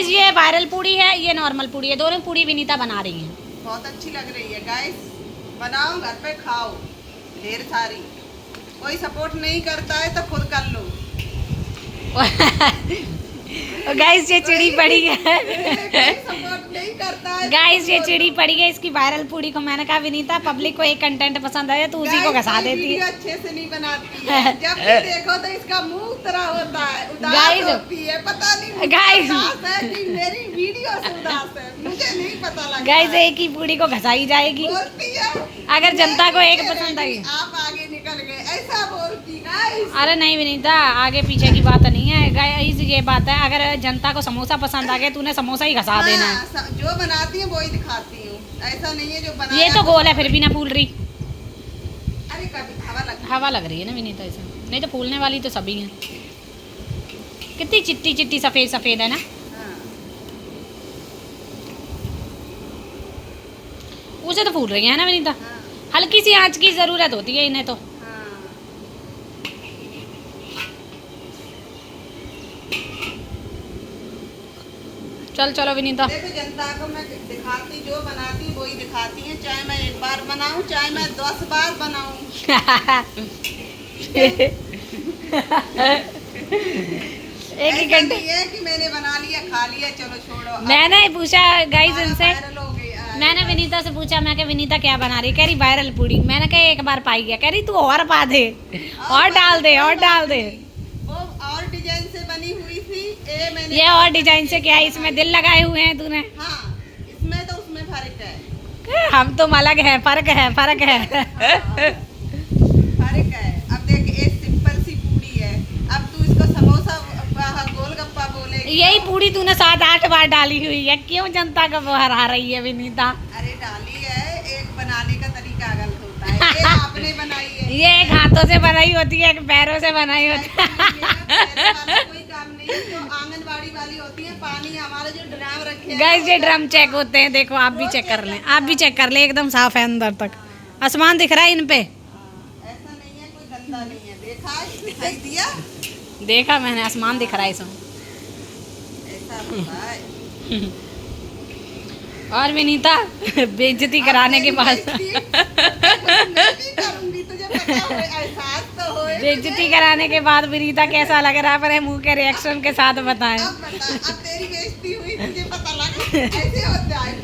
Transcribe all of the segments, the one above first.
Guys ये viral पूड़ी है, ये नॉर्मल पूड़ी है, दोनों पूड़ी विनीता बना रही है। बहुत अच्छी लग रही है गाइस, बनाओ घर पे खाओ ढेर सारी। कोई सपोर्ट नहीं करता है तो खुद कर लो। गाइस ये चिड़ी पड़ी है। कोई सपोर्ट नहीं करता है गाइस ये चिड़ी पड़ी है इसकी वायरल पूड़ी को। मैंने कहा विनीता पब्लिक को एक कंटेंट पसंद आया तो उसी को घसा देती है। अच्छे से नहीं बनाती है, जब भी देखो तो इसका मुंह तरह होता है, उदास होती है, पता नहीं गाइस उदास है कि मेरी वीडियो से उदास है, मुझे नहीं पता लगता। गाइस एक ही पूड़ी को घसाई जाएगी, बोलती है अगर जनता को एक पसंद आई। आप आगे निकल गए ऐसा बोलती गाइस। अरे नहीं विनीता, आगे पीछे की बात नहीं है गाइस, ये बात है अगर जनता को समोसा पसंद आ गया तूने समोसा ही घसा देना है। जो बनाती है वो ही दिखाती हूँ, ऐसा नहीं है जो बना। ये तो गोल है फिर भी ना फूल रही। अरे कभी हवा लग रही है ना विनीता इसे, नहीं तो फूलने वाली तो सभी हैं। कितनी चिट्टी चिट्टी सफेद सफेद है ना। हाँ। उसे तो फूल रही है ना विनीता। हाँ। हल्की सी आंच की जरूरत होती है इन्हें तो। हाँ। चल चलो विनीता। देखो जनता को मैं दिखाती, जो बनाती वही दिखाती है, चाहे मैं एक बार बनाऊं चाहे मैं 10 बार बनाऊं। एक ही ऐसा घंटे नहीं है कि मैंने बना लिया खा लिया चलो छोड़ो। मैंने पूछा गाइस इनसे, वायरल हो गया। मैंने विनीता से पूछा, मैं क्या विनीता क्या बना रही, कह रही वायरल पूड़ी। मैंने कहा एक बार पाई गया, कह रही तू और पा दे और डाल दे और डाल दे। वो और डिजाइन से बनी हुई थी, मैंने ये और डिजाइन से क्या है, इसमें दिल लगाए हुए हैं तूने। हाँ, इसमें तो उसमें फर्क है। हम तुम अलग है, फर्क है फर्क है। फर्क है। अब देख एक सिंपल सी पूड़ी है, अब तू इसको समोसा गोलगप्पा बोलेगी। यही पूड़ी तूने 7-8 बार डाली हुई है, क्यों जनता को वो हरा रही है विनीता। अरे डाली है, एक बनाने का तरीका गलत होता है, एक आपने बनाई है। ये एक हाथों से बनाई होती है, एक पैरों से बनाई होती है। कोई काम नहीं, जो आंगनबाड़ी वाली होती है, पानी हमारे जो ड्राम रखे हैं। गाइस ये ड्रम चेक होते हैं, देखो आप भी चेक कर लें, आप भी चेक कर लें, एकदम साफ है अंदर तक। आसमान दिख रहा है इन पे। ऐसा नहीं है, कोई गंदा नहीं है। देखा, दिखाई दिया, देखा मैंने, आसमान दिख रहा है इसमें। ऐसा होता है। और विनीता बेइज्जती कराने के बाद बेइज्जती कराने के बाद विनीता कैसा लग रहा है, अपने मुंह के रिएक्शन के साथ बताएं। अब तेरी बेइज्जती हुई, तुझे पता लगा ऐसे होता है।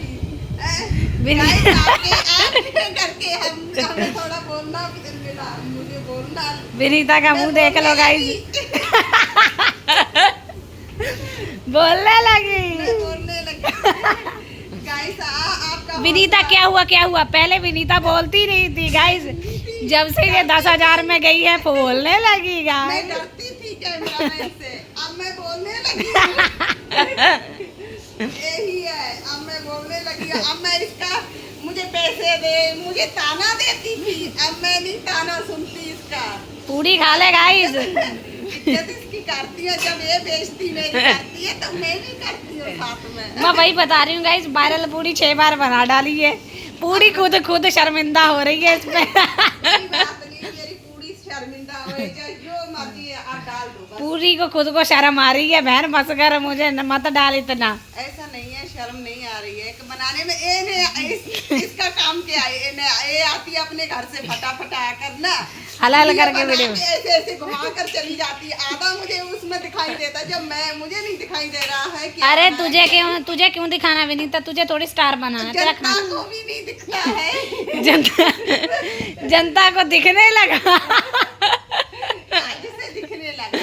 करके हमें थोड़ा बोलना, मुझे बोलना। विनीता का मुंह देख लो गाइस। बोलने लगी। गाइस आपका विनीता क्या हुआ, पहले विनीता बोलती नहीं थी गाइस, जब से ये 10,000 में गई है बोलने लगी मैं गाइस। डरती थी कैमरामैन से, अब मैं बोलने लगी। यही है, अब मैं बोलने लगी। अब मैं इसका, मुझे पैसे दे, मुझे ताना देती थी, अब मैं नहीं ताना सुनती इसका। पूरी खा ले गाइस। इज्जत इसकी करती है, जब ये बेइज्जती मेरी करती है तो मैं भी करती हूँ साथ में। मैं वही बता रही हूँ गाइस, वायरल पूरी 6 बार बना डाली है, पूरी खुद शर्मिंदा हो रही है इसमें। कोई बात नहीं, मेरी पूरी शर्मिंदा हो जाए, जो मर्जी है आप डाल दो बस। पूरी को खुद को शर्म आ रही है, बहन बस कर, मुझे मत डाल इतना। ऐसा नहीं है, शर्म नहीं आ रही है बनाने में। इसका काम क्या है, ये आती है अपने घर से फटाफटा आकर ना हलाल करके वीडियो ऐसे ऐसे घुमा कर चली जाती है। आधा मुझे उसमें दिखाई देता, जब मुझे नहीं दिखाई दे रहा है कि अरे तुझे क्यों दिखाना विनीता, तुझे थोड़ी स्टार बनाना है, तेरा जनता को भी नहीं दिखना है। जनता को दिखने लगा। जिसे दिखने लगा,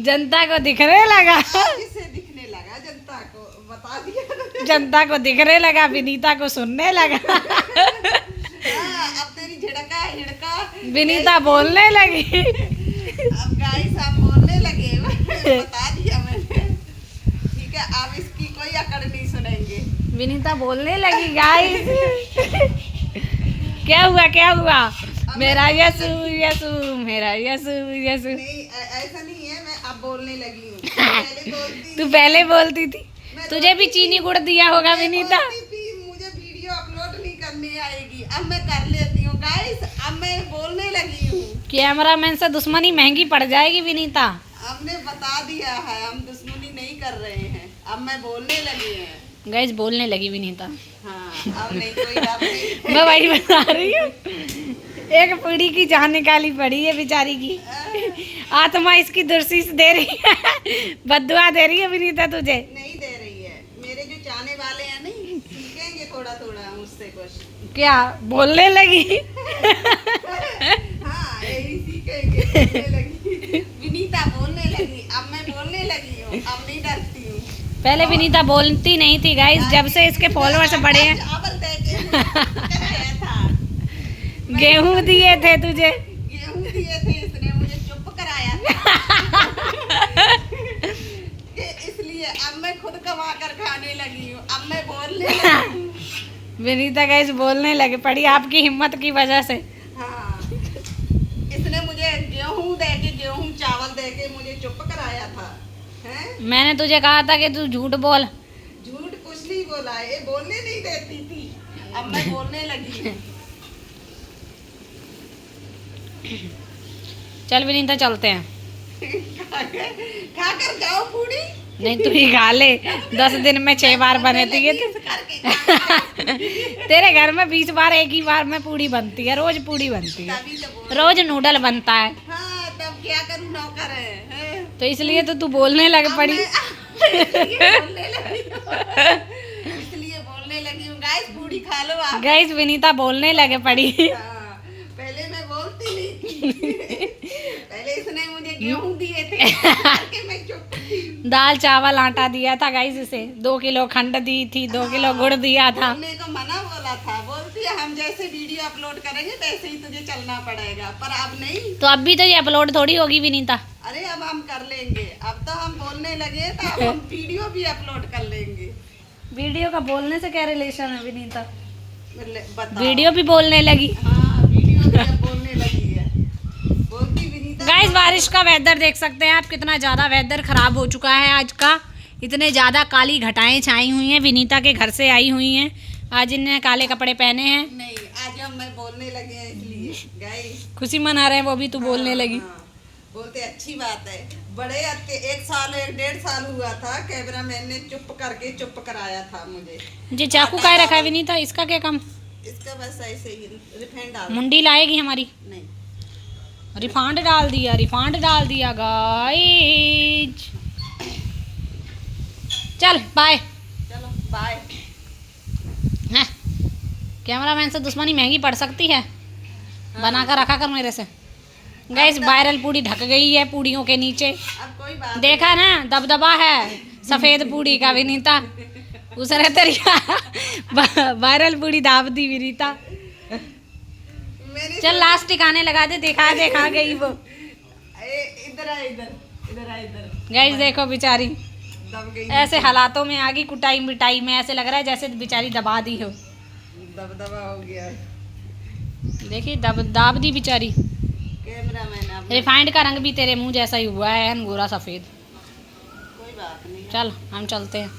जनता को दिखने लगा, जिसे दिखने लगा, जनता को बता दिया। जनता को दिखने लगा, विनीता को सुनने लगा। अब तेरी झिड़का हिड़का विनीता बोलने लगी। अब गाइस आप बोलने लगे, बता दिया मैंने। ठीक है, अब इसकी कोई अकड़ नहीं सुनेंगे। विनीता बोलने लगी गाइस। क्या हुआ? मेरा यसु यसु, मेरा यसु यसु। नहीं ऐसा नहीं है, मैं अब बोलने लगी हूँ। पहले बोलती तू पहले बोलती थी, तुझे भी चीनी गुड़ दिया होगा विनीता। मुझे वीडियो अपलोड नहीं करने आएगी, अब मैं कर लेती हूँ गाइस, अब मैं बोलने लगी हूँ। कैमरामैन से दुश्मनी महंगी पड़ जाएगी विनीता। हमने बता दिया है, हम दुश्मनी नहीं कर रहे हैं, अब मैं बोलने लगी है। गाइस बोलने लगी विनीता। हाँ, अब नहीं कोई बात नहीं। मैं वही बता रही हूँ, एक पूड़ी की जान निकाली पड़ी है बेचारी की। आत्मा इसकी दुर्शीष दे रही है, बद्दुआ दे रही है विनीता तुझे। नहीं दे रही है, मेरे जो चाहने वाले हैं नहीं, सीखेंगे थोड़ा थोड़ा मुझसे कुछ। क्या बोलने लगी? हाँ, यही सीखेंगे, बोलने लगी। विनीता बोलने लगी, अब मैं बोलने लगी हूँ, अब नहीं डरती हूँ। पहले विनीता बोलती नहीं थी गाइस, जब से इसके फॉलोअर्स बढ़े हैं। चावल दे के कराया था, गेहूं दिए थे तुझे। गेहूं दिए थे, इसने मुझे चुप कराया था। कि इसलिए अब मैं खुद कमा कर खाने लगी हूँ, अब मैं बोलने लगी हूँ। विनीता गाइस बोलने लगे पड़ी आपकी हिम्मत की वजह से। हाँ, इसने मुझे गेहूं चावल दे के मुझे चुप कराया था, हैं? मैंने तुझे कहा था कि तू झूठ बोल। झूठ कुछ नहीं बोला, ये बोलने नहीं देती थी, अब मैं बोलने लगी हूँ। चल विनीता चलते हैं। खा कर जाओ पूरी। नहीं तू ही खा ले, 10 दिन में 6 बार बने थी ये तो। तेरे घर में 20 बार एक ही बार में पूड़ी बनती है, रोज पूड़ी बनती है, तभी तो बोल। रोज नूडल बनता है। हाँ, तब क्या करूँ, नौकर है, हैं? तो इसलिए तो तू बोलने लग पड़ी। इसलिए बोलने लगी हूँ। गाइस पूड़ी खा लो आप। गाइस विनीता बोलने लगे पड़ी। हाँ, पहले मैं बोलती नहीं थी। पहले इसने मुझे गेहूं दिए थे, करके मैं चुप थी। दाल चावल आटा दिया था गाइस इसे, 2 किलो खंड दी थी, 2 किलो गुड़ दिया था। बोलने को मना बोला था, बोलती है हम जैसे वीडियो अपलोड करेंगे वैसे ही तुझे चलना पड़ेगा, पर अब नहीं। तो अब भी तो ये अपलोड थोड़ी होगी विनीता। अरे अब हम कर लेंगे, अब तो हम बोलने लगे तो अब हम वीडियो भी अपलोड कर लेंगे। वीडियो का बोलने से क्या रिलेशन है विनीता? बताओ। वीडियो भी बोलने लगी। हाँ, वीडियो भी अब बोलने लगी है, बोलती विनीता। गाइस बारिश का वेदर देख सकते हैं आप, कितना ज़्यादा वेदर खराब हो चुका है आज का। इतने ज़्यादा काली घटाएं छाई हुई हैं, विनीता के घर से आई हुई हैं। आज इन्हें काले कपड़े पहने हैं। नहीं, आज हम मैं बोलने लगे हैं इसलिए। गाइस खुशी मना रहे हैं, वो भी तू बोलने लगी। हाँ, बोलते अच्छी बात है। बड़े 1 साल 1.5 साल हुआ था, कैमरा मैन ने चुप कराया था मुझे। जी चाकू का रखा है विनीता, इसका क्या काम? इसका बस ऐसे ही रिफाइंड डाल। मुंडी लाएगी हमारी। नहीं, रिफाइंड डाल दिया गाइस। चल बाय। चलो बाय। हैं, कैमरामैन से दुश्मनी महंगी पड़ सकती है, बना कर रखा कर मेरे से। गाइस वायरल पूड़ी ढक गई है पूड़ियों के नीचे, अब कोई बात देखा ना, दबदबा है सफेद पूड़ी का विनीता। उसने तेरी वायरल पूड़ी दाब दी विनीता। मैंने चल लास्ट टिकाने लगा दे, देखा गई वो। इधर आ, इधर गाइस देखो बेचारी दब गई, ऐसे हालातों में आ गई, कुटाई मिटाई में, ऐसे लग रहा है जैसे बेचारी दबा दी हो। दबदबा हो गया। देखिए दाब दी बेचारी। कैमरा मैन अब रिफाइंड का रंग भी तेरे मुंह जैसा ही हुआ है, गोरा सफेद। कोई बात नहीं। चल हम चलते हैं।